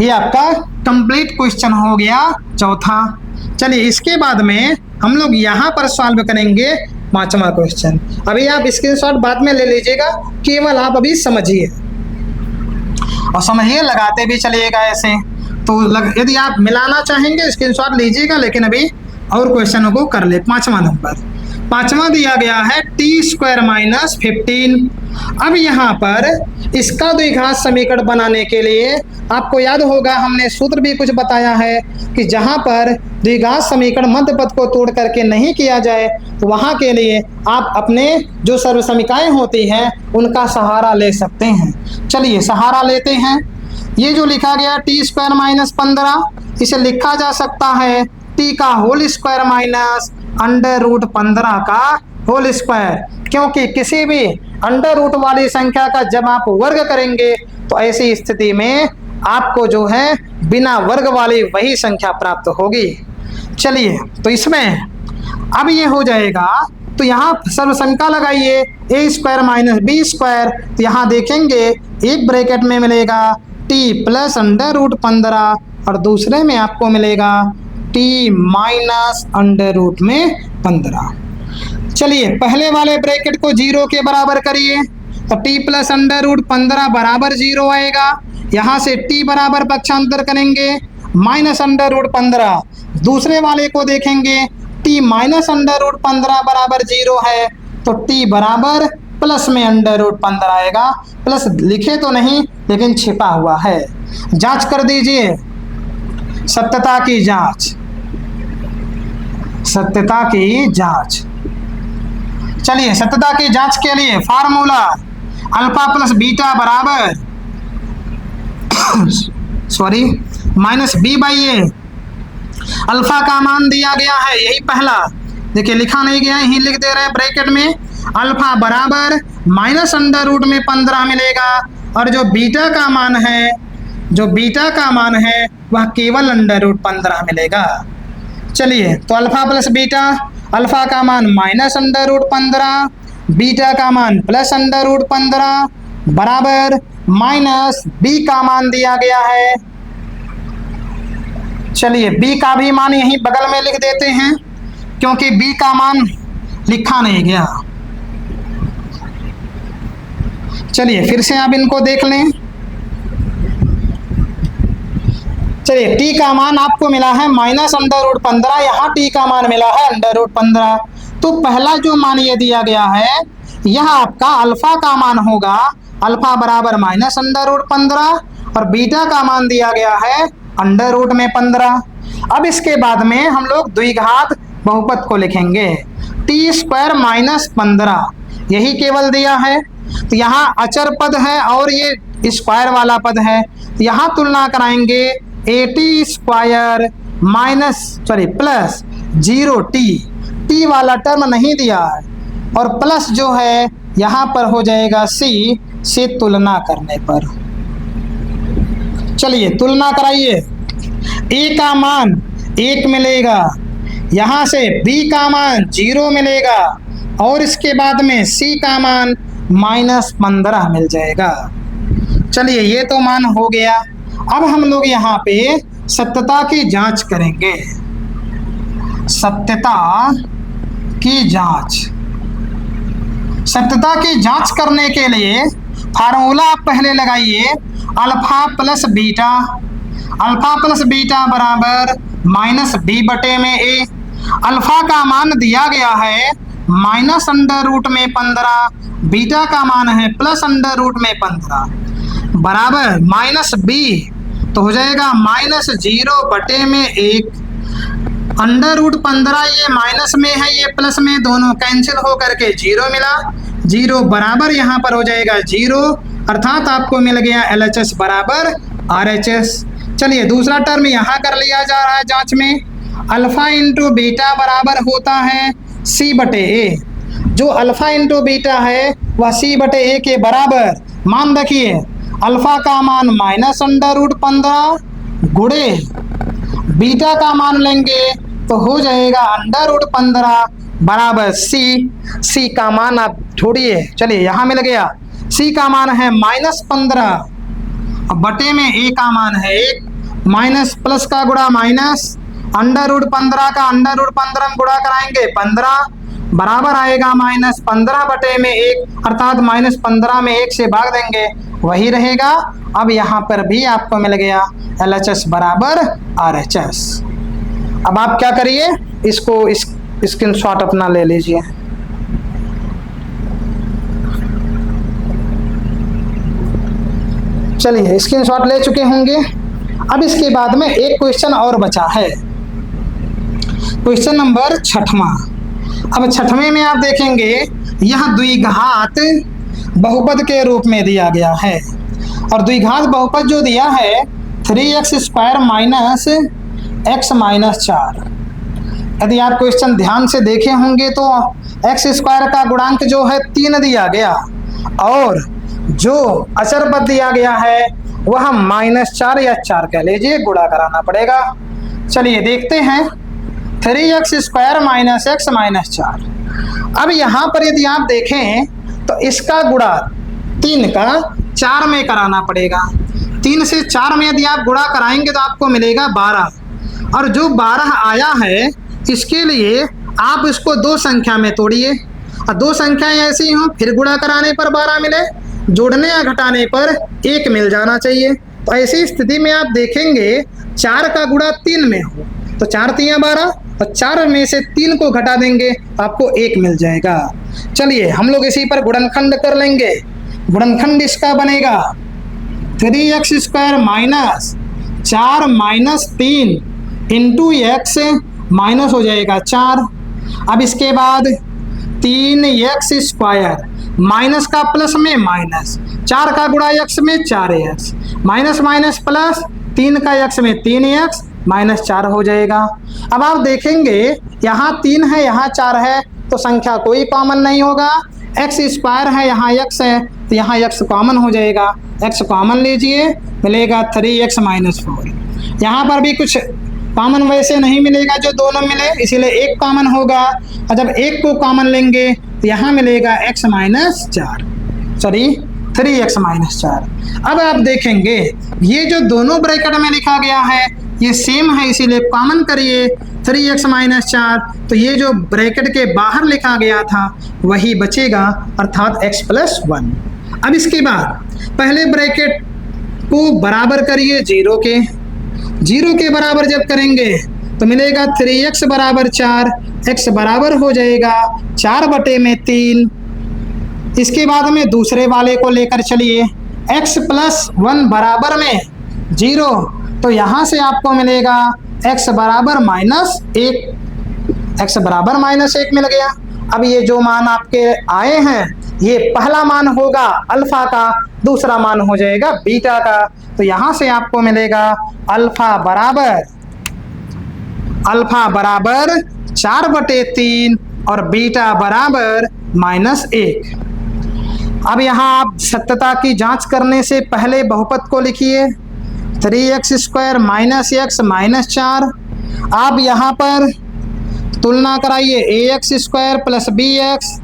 ये आपका कंप्लीट क्वेश्चन हो गया चौथा। चलिए इसके बाद में हम लोग यहाँ पर सॉल्व करेंगे 5वां क्वेश्चन। अभी आप स्क्रीनशॉट बाद में ले लीजिएगा, केवल आप अभी समझिए और समझिए, लगाते भी चलिएगा ऐसे। तो यदि आप मिलाना चाहेंगे स्क्रीनशॉट लीजिएगा, लेकिन अभी और क्वेश्चनों को कर ले। 5वां नंबर, 5वां दिया गया है t² - 15। अब यहाँ पर इसका द्विघात समीकरण बनाने के लिए आपको याद होगा हमने सूत्र भी कुछ बताया है कि जहाँ पर द्विघात समीकरण मध्य पद को तोड़ करके नहीं किया जाए तो वहाँ के लिए आप अपने जो सर्वसमीकाएं होती हैं उनका सहारा ले सकते हैं। चलिए सहारा लेते हैं। ये जो लिखा गया t² - 15, इसे लिखा जा सकता है t का होल स्क्वायर माइनस √15 का होल स्क्वायर, क्योंकि किसी भी अंडर रूट वाली संख्या का जब आप वर्ग करेंगे तो ऐसी स्थिति में आपको जो है बिना वर्ग वाली वही संख्या प्राप्त होगी। चलिए तो इसमें अब ये हो जाएगा, तो यहाँ सर्वसंख्या लगाइए a² - b², तो यहाँ देखेंगे एक ब्रैकेट में मिलेगा t + √15 और दूसरे में आपको मिलेगा t - √15। चलिए पहले वाले ब्रैकेट को 0 के बराबर करिए, तो t + √15 बराबर 0 आएगा। यहाँ से t बराबर पक्षांतर करेंगे -√15। दूसरे वाले को देखेंगे t - √15 बराबर 0 है, तो t बराबर प्लस में √15 आएगा। प्लस लिखे तो नहीं लेकिन छिपा हुआ है। जांच कर दीजिए, सत्यता की जांच। चलिए सत्यता की जांच के लिए फार्मूला अल्फा + बीटा बराबर -b/a। अल्फा का मान दिया गया है, यही पहला देखिए लिखा नहीं गया, यही लिख दे रहे हैं ब्रैकेट में। अल्फा बराबर -√15 मिलेगा और जो बीटा का मान है वह केवल √15 मिलेगा। चलिए तो अल्फा + बीटा, अल्फा का मान -√15, बीटा का मान +√15 बराबर -b का मान दिया गया है चलिए b का भी मान यहीं बगल में लिख देते हैं, क्योंकि b का मान लिखा नहीं गया। चलिए फिर से आप इनको देख लें। चलिए t का मान आपको मिला है -√15, यहाँ t का मान मिला है √15। तो पहला जो मान ये दिया गया है, यह आपका अल्फा का मान होगा, अल्फा बराबर -√15, और बीटा का मान दिया गया है √15। अब इसके बाद में हम लोग द्विघात बहुपद को लिखेंगे, t² -15, यही केवल दिया है। तो यहाँ अचर पद है और ये स्क्वायर वाला पद है, यहाँ तुलना कराएंगे AT² प्लस 0t, t वाला टर्म नहीं दिया है, और प्लस जो है यहाँ पर हो जाएगा c से तुलना करने पर। चलिए तुलना कराइए, a का मान 1 मिलेगा, यहाँ से b का मान 0 मिलेगा, और इसके बाद में c का मान -15 मिल जाएगा। चलिए ये तो मान हो गया। अब हम लोग यहाँ पे सत्यता की जांच करेंगे। सत्यता की जांच, सत्यता की जांच करने के लिए फार्मूला आप पहले लगाइए, alpha plus beta, alpha plus beta बराबर -b/a। अल्फा का मान दिया गया है -√15, बीटा का मान है +√15 बराबर -b, तो हो जाएगा -0/1। √15 ये माइनस में है, ये प्लस में, दोनों कैंसिल हो करके 0 मिला, 0 बराबर यहाँ पर हो जाएगा 0, अर्थात आपको मिल गया LHS बराबर RHS। चलिए दूसरा टर्म यहाँ कर लिया जा रहा है जांच में, अल्फा इंटू बीटा बराबर होता है c/a। जो अल्फा इंटू बीटा है वह c/a के बराबर, मान रखिए अल्फा का मान -√15 गुणे बीटा का मान लेंगे तो हो जाएगा √15 बराबर c का मान आप छोड़िए, चलिए यहाँ मिल गया, c का मान है -15, अब बटे में a का मान है 1, माइनस प्लस का गुणा माइनस, √15 का √15 हम गुणा कराएंगे 15 बराबर आएगा -15/1, अर्थात -15 में 1 से भाग देंगे वही रहेगा। अब यहाँ पर भी आपको मिल गया LHS बराबर RHS। अब आप क्या करिए, इसको स्क्रीनशॉट अपना ले लीजिए। चलिए स्क्रीनशॉट ले चुके होंगे। अब इसके बाद में एक क्वेश्चन और बचा है, क्वेश्चन नंबर 6वां। अब 6वें में आप देखेंगे यह द्विघात बहुपद के रूप में दिया गया है, और द्विघात बहुपद जो दिया है 3x² - x - 4। यदि आप क्वेश्चन ध्यान से देखे होंगे तो x² का गुणांक जो है 3 दिया गया, और जो अचर पद दिया गया है वह -4 या 4 कह लीजिए, गुणा कराना पड़ेगा। चलिए देखते हैं, 3x² - x - 4। अब यहाँ पर यदि आप देखें तो इसका गुणा 3 का 4 में कराना पड़ेगा। 3 से 4 में यदि आप गुणा कराएंगे तो आपको मिलेगा 12, और जो 12 आया है इसके लिए आप इसको 2 संख्या में तोड़िए, और 2 संख्याएं ऐसी हों फिर गुणा कराने पर 12 मिले, जोड़ने या घटाने पर 1 मिल जाना चाहिए। तो ऐसी स्थिति में आप देखेंगे 4 का गुणा 3 में हो तो 4 × 3 = 12, और 4 में से 3 को घटा देंगे तो आपको 1 मिल जाएगा। चलिए हम लोग इसी पर गुणनखंड कर लेंगे। गुणनखंड इसका बनेगा 3x² - 4 - 3 इंटू x माइनस हो जाएगा 4। अब इसके बाद 3x² माइनस का प्लस में माइनस, 4 का गुणा x में 4x, माइनस माइनस प्लस, 3 का x में 3x -4 हो जाएगा। अब आप देखेंगे यहाँ 3 है यहाँ 4 है तो संख्या कोई कॉमन नहीं होगा, x² है यहाँ x है तो यहाँ x कॉमन हो जाएगा, x कॉमन लीजिए मिलेगा 3x - 4। यहाँ पर भी कुछ कॉमन वैसे नहीं मिलेगा जो दोनों मिले, इसीलिए 1 कॉमन होगा, और जब 1 को कॉमन लेंगे तो यहाँ मिलेगा x - 4, सॉरी 3x माइनस 4। अब आप देखेंगे ये जो दोनों ब्रैकेट में लिखा गया है ये सेम है, इसीलिए कॉमन करिए 3x माइनस 4, तो ये जो ब्रैकेट के बाहर लिखा गया था वही बचेगा, अर्थात x प्लस 1। अब इसके बाद पहले ब्रैकेट को बराबर करिए 0 के, 0 के बराबर जब करेंगे तो मिलेगा 3x बराबर 4, x बराबर हो जाएगा 4/3। इसके बाद में दूसरे वाले को लेकर चलिए, x प्लस 1 बराबर में 0, तो यहाँ से आपको मिलेगा x बराबर -1, x बराबर -1 मिल गया। अब ये जो मान आपके आए हैं ये पहला मान होगा अल्फा का, दूसरा मान हो जाएगा बीटा का, तो यहाँ से आपको मिलेगा अल्फा बराबर 4/3 और बीटा बराबर -1। अब यहाँ आप सत्यता की जांच करने से पहले बहुपद को लिखिए, 3x² - x - 4। आप यहाँ पर तुलना कराइए ax² + bx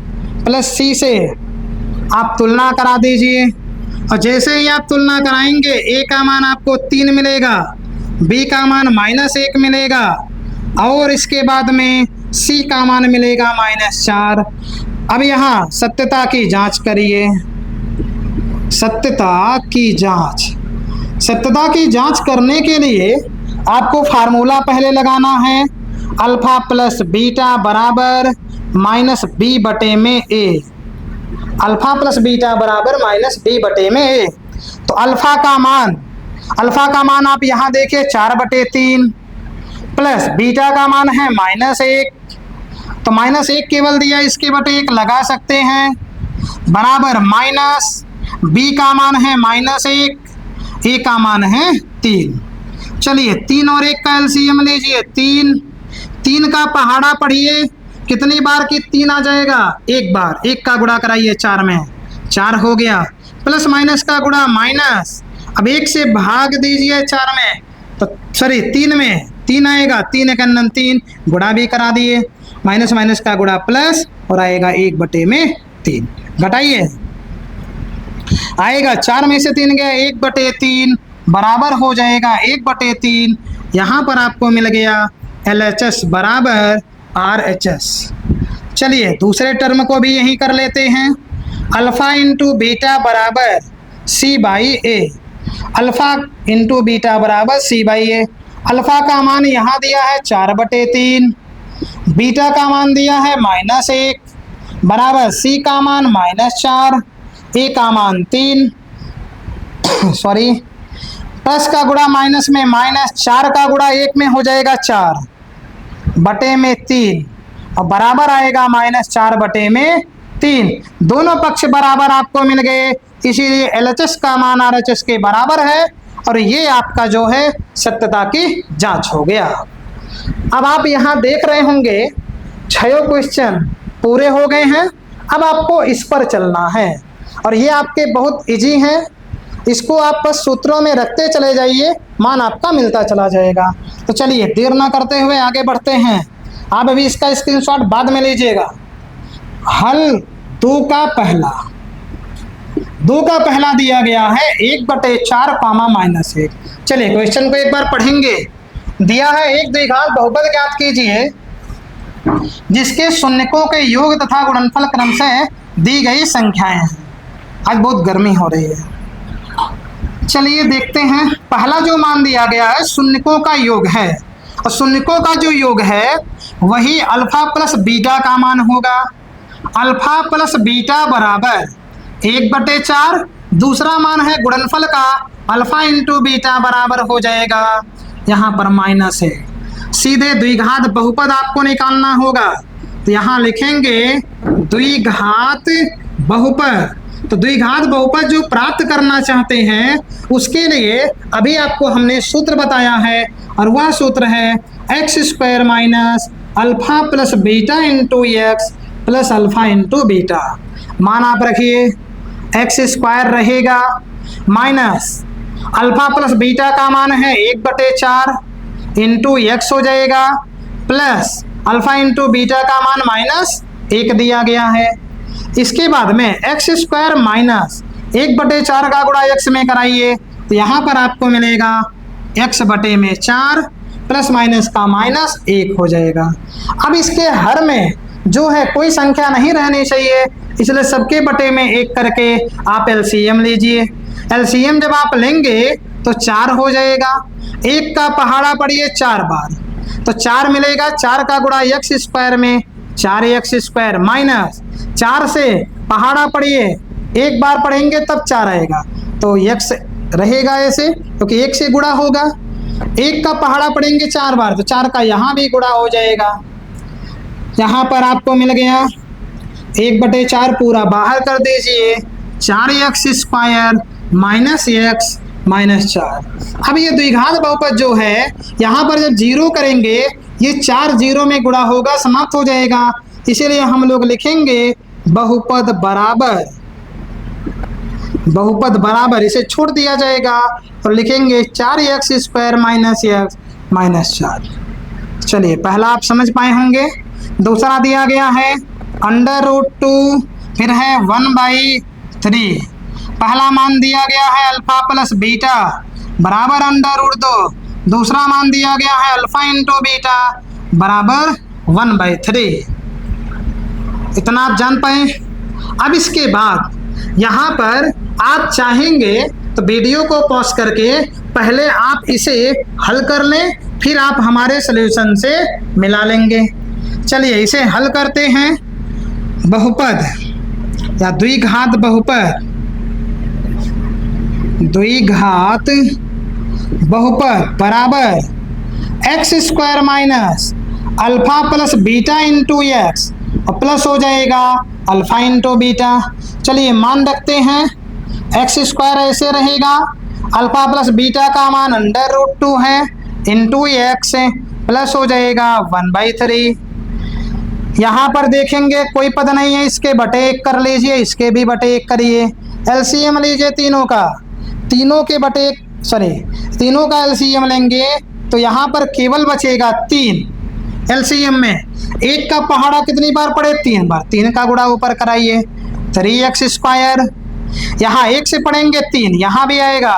+ c से आप तुलना करा दीजिए, और जैसे ही आप तुलना कराएंगे a का मान आपको 3 मिलेगा, b का मान -1 मिलेगा और इसके बाद में c का मान मिलेगा -4। अब यहाँ सत्यता की जांच करिए, सत्यता की जांच करने के लिए आपको फार्मूला पहले लगाना है, अल्फा प्लस बीटा बराबर -b/a, अल्फा प्लस बीटा बराबर -b/a। तो अल्फा का मान आप यहाँ देखिए 4/3 प्लस बीटा का मान है -1, तो -1 केवल दिया, इसके बटे 1 लगा सकते हैं, बराबर माइनस b का मान है -1, a का मान है 3। चलिए 3 और 1 का एलसीएम लीजिए, 3 का पहाड़ा पढ़िए, कितनी बार की 3 आ जाएगा, एक बार, 1 का गुणा कराइए 4 में, 4 हो गया, प्लस माइनस का गुणा माइनस, अब 1 से भाग दीजिए 4 में, तो सॉरी 3 में 3 आएगा, 3 1 3, गुणा भी करा दिए, माइनस माइनस का गुणा प्लस और आएगा 1/3। घटाइए, आएगा 4 में से 3 गया, 1/3 बराबर हो जाएगा 1/3। यहाँ पर आपको मिल गया LHS बराबर RHS। चलिए दूसरे टर्म को भी यही कर लेते हैं, अल्फा इंटू बीटा बराबर C/A, अल्फा इंटू बीटा बराबर C/A। अल्फा का मान यहाँ दिया है 4/3, बीटा का मान दिया है -1, बराबर C का मान -4, A का मान 3, सॉरी प्लस का गुणा माइनस में माइनस, 4 का गुणा 1 में हो जाएगा 4/3 और बराबर आएगा -4/3। दोनों पक्ष बराबर आपको मिल गए, इसीलिए LHS का मान RHS के बराबर है और ये आपका जो है सत्यता की जांच हो गया। अब आप यहाँ देख रहे होंगे 6 क्वेश्चन पूरे हो गए हैं, अब आपको इस पर चलना है और ये आपके बहुत इजी हैं, इसको आप बस सूत्रों में रखते चले जाइए, मान आपका मिलता चला जाएगा। तो चलिए देर ना करते हुए आगे बढ़ते हैं, आप अभी इसका स्क्रीनशॉट बाद में लीजिएगा। हल 2 का पहला दिया गया है 1/4 -1। चलिए क्वेश्चन को एक बार पढ़ेंगे। दिया है एक द्विघात बहुपद ज्ञात कीजिए जिसके शून्यकों के योग तथा गुणनफल क्रम से दी गई संख्याएं हैं। आज बहुत गर्मी हो रही है, चलिए देखते हैं। पहला जो मान दिया गया है शून्यकों का योग है, और शून्यकों का जो योग है वही अल्फा प्लस बीटा का मान होगा। अल्फा प्लस बीटा बराबर 1/4, दूसरा मान है गुणनफल का अल्फा इंटू बीटा बराबर हो जाएगा, यहाँ पर माइनस है। सीधे द्विघात बहुपद आपको निकालना होगा, तो यहाँ लिखेंगे द्विघात बहुपद। तो द्विघात बहुपद जो प्राप्त करना चाहते हैं उसके लिए अभी आपको हमने सूत्र बताया है, और वह सूत्र है x² minus alpha plus beta into x plus alpha into beta. मान आप रखिए x² रहेगा माइनस अल्फा प्लस बीटा का मान है 1/4 इंटू एक्स हो जाएगा, प्लस अल्फा इंटू बीटा का मान -1 दिया गया है। इसके बाद में x² माइनस 1/4 का गुणा x में कराइए तो यहाँ पर आपको मिलेगा x/4 प्लस माइनस का माइनस 1 हो जाएगा। अब इसके हर में जो है कोई संख्या नहीं रहनी चाहिए, इसलिए सबके बटे में 1 करके आप एलसीएम लीजिए। एलसीएम जब आप लेंगे तो 4 हो जाएगा। 1 का पहाड़ा पढ़िए 4 बार तो 4 मिलेगा। 4 का गुणा x स्क्वायर में 4x² माइनस 4 से पहाड़ा पढ़िए 1 बार पढ़ेंगे तब 4 आएगा तो x रहेगा ऐसे क्योंकि 1 से गुणा होगा। 1 का पहाड़ा पढ़ेंगे 4 बार तो 4 का यहाँ भी गुणा हो जाएगा। यहाँ पर आपको मिल गया 1/4 पूरा बाहर कर दीजिए 4x² माइनस x माइनस 4। अब ये द्विघात बहुपद जो है यहाँ पर जब जीरो करेंगे ये 4 जीरो में गुणा होगा, समाप्त हो जाएगा। इसीलिए हम लोग लिखेंगे बहुपद बराबर इसे छोड़ दिया जाएगा और लिखेंगे 4x² माइनस x माइनस 4। चलिए पहला आप समझ पाए होंगे। दूसरा दिया गया है √2 फिर है 1/3। पहला मान दिया गया है अल्फा प्लस बीटा बराबर √2। दूसरा मान दिया गया है अल्फा इंटू बीटा बराबर 1/3। इतना आप जान पाए। अब इसके बाद यहाँ पर आप चाहेंगे तो वीडियो को पॉज करके पहले आप इसे हल कर लें, फिर आप हमारे सॉल्यूशन से मिला लेंगे। चलिए इसे हल करते हैं। बहुपद या द्विघात बहुपद बराबर x² minus alpha plus beta into x और प्लस हो जाएगा अल्फा इंटू बीटा। चलिए मान रखते हैं x² ऐसे रहेगा, अल्फा प्लस बीटा का मान √2 है इंटू x प्लस हो जाएगा 1/3। यहाँ पर देखेंगे कोई पद नहीं है, इसके बटे 1 कर लीजिए, इसके भी बटे 1 करिए। एलसीएम लीजिए तीनों का एलसीएम लेंगे तो यहाँ पर केवल बचेगा 3। एलसीएम में 1 का पहाड़ा कितनी बार पढ़े 3 बार, 3 का गुणा ऊपर कराइए 3x²। यहाँ 1 से पढ़ेंगे 3, यहाँ भी आएगा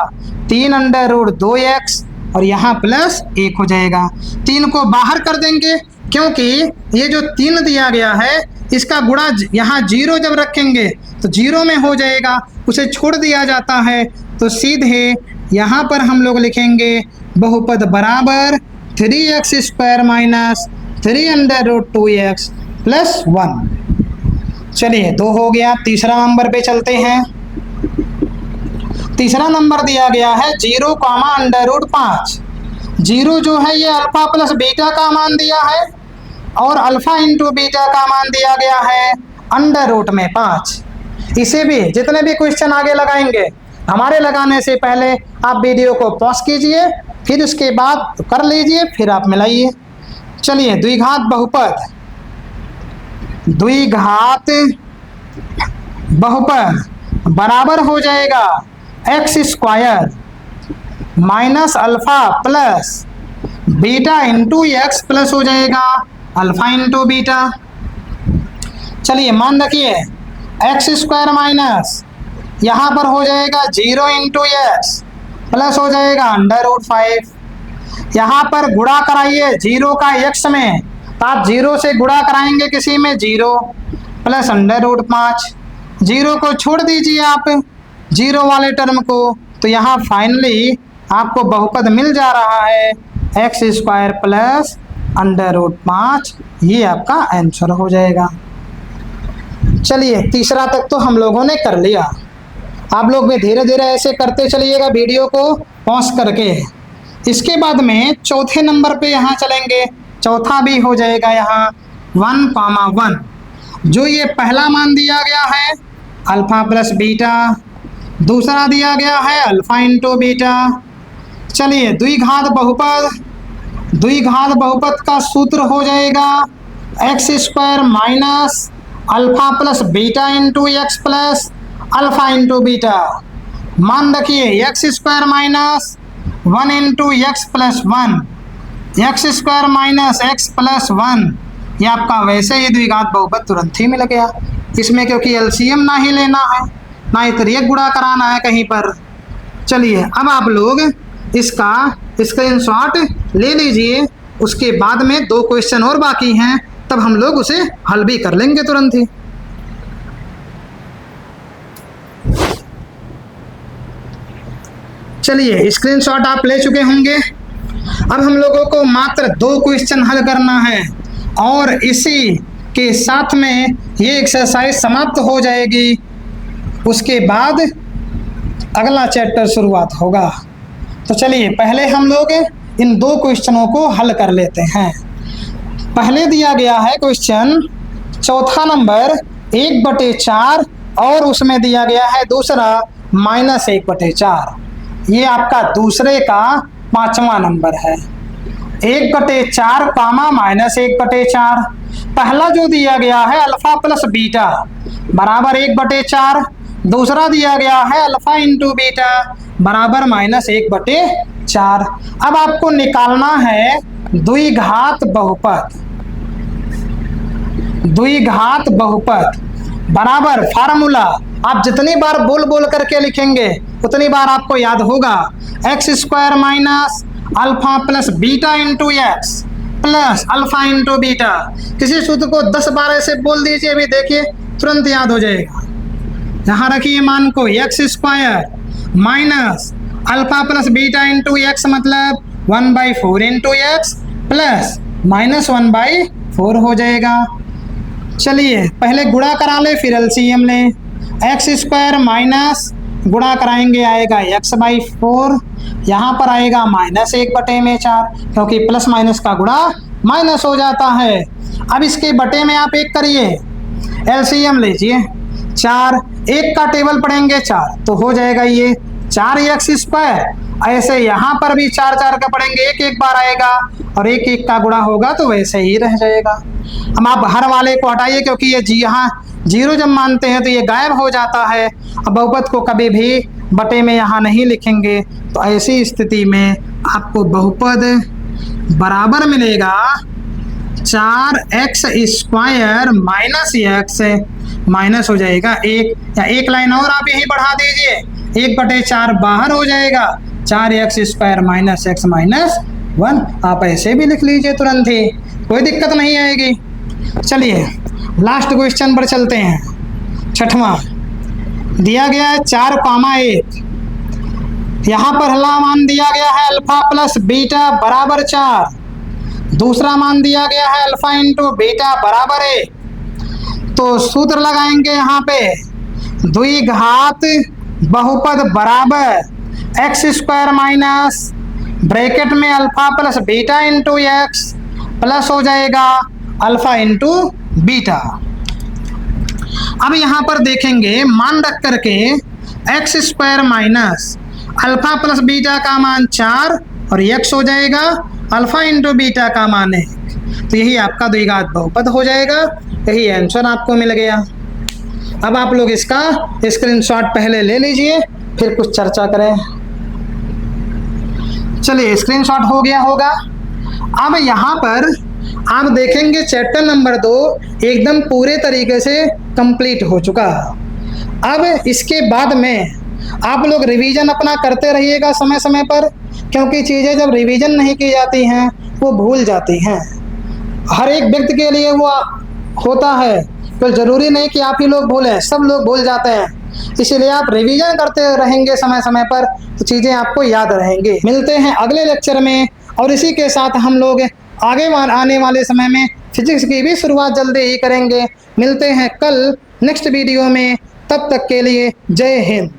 3√2x और यहाँ प्लस 1 हो जाएगा। 3 को बाहर कर देंगे क्योंकि ये जो 3 दिया गया है इसका गुणा यहाँ 0 जब रखेंगे तो 0 में हो जाएगा, उसे छोड़ दिया जाता है। तो सीधे यहाँ पर हम लोग लिखेंगे बहुपद बराबर 3x² माइनस 3√2x प्लस 1। चलिए 2 हो गया। तीसरा नंबर पे चलते हैं। तीसरा नंबर दिया गया है 0, √5। 0 जो है ये अल्फा प्लस बीटा का मान दिया है और अल्फा इंटू बीटा का मान दिया गया है √5। इसे भी जितने भी क्वेश्चन आगे लगाएंगे हमारे लगाने से पहले आप वीडियो को पॉज कीजिए, फिर उसके बाद कर लीजिए, फिर आप मिलाइए। चलिए द्विघात बहुपद बराबर हो जाएगा x² minus alpha plus beta into x plus हो जाएगा अल्फा इंटू बीटा। चलिए मान रखिए x² माइनस यहाँ पर हो जाएगा 0 इंटू x प्लस हो जाएगा √5। यहाँ पर गुणा कराइए 0 का x में तो आप 0 से गुणा कराएंगे किसी में 0 प्लस √5। 0 को छोड़ दीजिए आप 0 वाले टर्म को, तो यहाँ फाइनली आपको बहुपद मिल जा रहा है x² प्लस √5। ये आपका आंसर हो जाएगा। चलिए तीसरा तक तो हम लोगों ने कर लिया। आप लोग भी धीरे धीरे ऐसे करते चलिएगा वीडियो को पॉज करके। इसके बाद में चौथे नंबर पे यहाँ चलेंगे। चौथा भी हो जाएगा यहाँ 1, जो ये पहला मान दिया गया है अल्फा प्लस बीटा, दूसरा दिया गया है अल्फा इंटू बीटा। चलिए द्विघात बहुपद का सूत्र हो जाएगा x² minus alpha plus beta into x plus alpha into beta. मान रखिए x² minus 1 into x plus 1, x² minus x plus 1। ये आपका वैसे ही द्विघात बहुपद तुरंत ही मिल गया। इसमें क्योंकि एलसीएम ना ही लेना है, ना इधर एक गुणा कराना है कहीं पर। चलिए अब आप लोग इसका स्क्रीनशॉट ले लीजिए, उसके बाद में 2 क्वेश्चन और बाकी हैं, तब हम लोग उसे हल भी कर लेंगे तुरंत ही। चलिए स्क्रीनशॉट आप ले चुके होंगे। अब हम लोगों को मात्र 2 क्वेश्चन हल करना है और इसी के साथ में ये एक्सरसाइज समाप्त हो जाएगी। उसके बाद अगला चैप्टर शुरुआत होगा। तो चलिए पहले हम लोग इन 2 क्वेश्चनों को हल कर लेते हैं। पहले दिया गया है क्वेश्चन चौथा नंबर 1/4 और उसमें दिया गया है दूसरा -1/4। ये आपका दूसरे का 5वां नंबर है। 1/4 कामा -1/4। पहला जो दिया गया है अल्फा प्लस बीटा बराबर 1/4, दूसरा दिया गया है अल्फा इंटू बीटा बराबर -1/4। अब आपको निकालना है द्विघात बहुपद। द्विघात बहुपद बराबर फार्मूला आप जितनी बार बोल बोल करके लिखेंगे उतनी बार आपको याद होगा। x² minus alpha plus beta into x plus alpha into beta. किसी सूत्र को 10 बार ऐसे बोल दीजिए, अभी देखिए तुरंत याद हो जाएगा। यहाँ रखिए मान को x² minus alpha plus beta into x मतलब 1/4 इंटू एक्स प्लस -1/4 हो जाएगा। चलिए पहले गुणा करा ले फिर एलसीएम ले। x² माइनस गुणा कराएंगे आएगा x/4, यहाँ पर आएगा -1/4 क्योंकि प्लस माइनस का गुणा माइनस हो जाता है। अब इसके बटे में आप 1 करिए, एलसीएम लीजिए 4, 1 का टेबल पढ़ेंगे 4 तो हो जाएगा ये 4x²। ऐसे यहाँ पर भी 4 4 का पढ़ेंगे 1 1 बार आएगा और 1 1 का गुणा होगा तो वैसे ही रह जाएगा। हम आप हर वाले को हटाइए क्योंकि ये यहाँ 0 जब मानते हैं तो ये गायब हो जाता है। अब बहुपद को कभी भी बटे में यहाँ नहीं लिखेंगे, तो ऐसी स्थिति में आपको बहुपद बराबर मिलेगा 4x² माइनस x माइनस हो जाएगा 1, या 1 लाइन और आप यही बढ़ा दीजिए 1/4 बाहर हो जाएगा 4x² माइनस x माइनस 1। आप ऐसे भी लिख लीजिए तुरंत ही, कोई दिक्कत नहीं आएगी। चलिए लास्ट क्वेश्चन पर चलते हैं। 6वां दिया गया है 4,1। यहाँ पर पहला मान दिया गया है अल्फा प्लस बीटा बराबर 4, दूसरा मान दिया गया है अल्फा इंटू बीटा बराबर 1। तो सूत्र लगाएंगे यहाँ पे द्विघात बहुपद बराबर x² माइनस ब्रैकेट में alpha plus beta into x plus हो जाएगा अल्फा इंटू बीटा। अब यहाँ पर देखेंगे मान रख करके x² minus alpha plus beta का मान 4 और x हो जाएगा अल्फा इंटू बीटा का मान 1। तो यही आपका द्विघात बहुपद हो जाएगा, यही आंसर आपको मिल गया। अब आप लोग इसका स्क्रीनशॉट पहले ले लीजिए फिर कुछ चर्चा करें। चलिए स्क्रीनशॉट हो गया होगा। अब यहाँ पर आप देखेंगे चैप्टर नंबर 2 एकदम पूरे तरीके से कंप्लीट हो चुका। अब इसके बाद में आप लोग रिवीजन अपना करते रहिएगा समय समय पर, क्योंकि चीज़ें जब रिवीजन नहीं की जाती हैं वो भूल जाती हैं। हर एक व्यक्ति के लिए वो होता है, तो ज़रूरी नहीं कि आप ही लोग भूलें, सब लोग भूल जाते हैं। इसीलिए आप रिवीजन करते रहेंगे समय समय पर तो चीज़ें आपको याद रहेंगी। मिलते हैं अगले लेक्चर में, और इसी के साथ हम लोग आगे आने वाले समय में फिजिक्स की भी शुरुआत जल्दी ही करेंगे। मिलते हैं कल नेक्स्ट वीडियो में, तब तक के लिए जय हिंद।